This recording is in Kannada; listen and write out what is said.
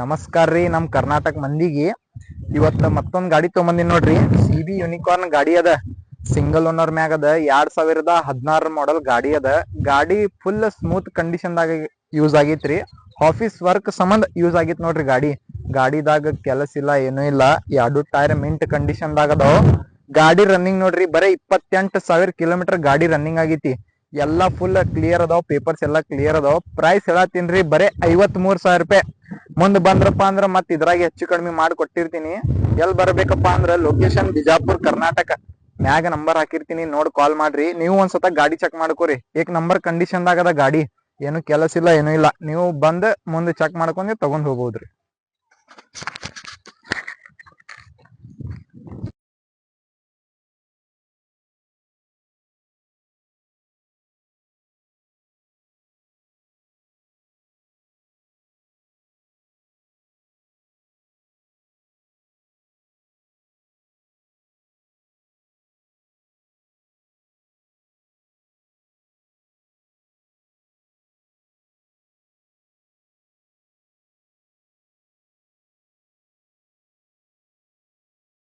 ನಮಸ್ಕಾರ ರೀ. ನಮ್ ಕರ್ನಾಟಕ ಮಂದಿಗೆ ಇವತ್ತ ಮತ್ತೊಂದ್ ಗಾಡಿ ತಗೊಂಬಂದಿನಿ ನೋಡ್ರಿ. CB ಯೂನಿಕಾರ್ನ್ ಗಾಡಿ ಅದ, ಸಿಂಗಲ್ ಓನರ್ ಮ್ಯಾಗ ಅದ. 2016 ಮಾಡೆಲ್ ಗಾಡಿ ಅದ. ಗಾಡಿ ಫುಲ್ ಸ್ಮೂತ್ ಕಂಡೀಷನ್ ದಾಗ ಯೂಸ್ ಆಗೈತ್ರಿ. ಆಫೀಸ್ ವರ್ಕ್ ಸಂಬಂಧ ಯೂಸ್ ಆಗಿತ್ ನೋಡ್ರಿ. ಗಾಡಿದಾಗ ಕೆಲಸ ಇಲ್ಲ, ಏನೂ ಇಲ್ಲ. 2 ಟೈರ್ ಮಿಂಟ್ ಕಂಡೀಷನ್ ದಾಗ ಅದಾವ. ಗಾಡಿ ರನ್ನಿಂಗ್ ನೋಡ್ರಿ ಬರೇ 28,000 ಕಿಲೋಮೀಟರ್ ಗಾಡಿ ರನ್ನಿಂಗ್ ಆಗೈತಿ. ಎಲ್ಲಾ ಫುಲ್ ಕ್ಲಿಯರ್ ಅದಾವ, ಪೇಪರ್ಸ್ ಎಲ್ಲಾ ಕ್ಲಿಯರ್ ಅದಾವ. ಪ್ರೈಸ್ ಹೇಳತ್ತೀನ್ರಿ ಬರೇ 53,000 ರೂಪಾಯಿ. ಮುಂದ್ ಬಂದ್ರಪ್ಪ ಅಂದ್ರ ಮತ್ ಇದ್ರಾಗ ಹೆಚ್ಚು ಕಡಿಮೆ ಮಾಡಿ ಕೊಟ್ಟಿರ್ತೀನಿ. ಎಲ್ ಬರ್ಬೇಕಪ್ಪ ಅಂದ್ರ ಲೊಕೇಶನ್ ಬಿಜಾಪುರ್ ಕರ್ನಾಟಕ. ಮ್ಯಾಗ ನಂಬರ್ ಹಾಕಿರ್ತೀನಿ, ನೋಡ್ ಕಾಲ್ ಮಾಡ್ರಿ. ನೀವು ಒಂದ್ಸತ ಗಾಡಿ ಚೆಕ್ ಮಾಡ್ಕೋರಿ. ಏಕ್ ನಂಬರ್ ಕಂಡೀಷನ್ ದಾಗ ಅದ ಗಾಡಿ, ಏನು ಕೆಲಸ ಇಲ್ಲ, ಏನೂ ಇಲ್ಲ. ನೀವು ಬಂದ್ ಮುಂದೆ ಚೆಕ್ ಮಾಡ್ಕೊಂಡ್ ತಗೊಂಡ್ ಹೋಗ್ಬೋದ್ರಿ.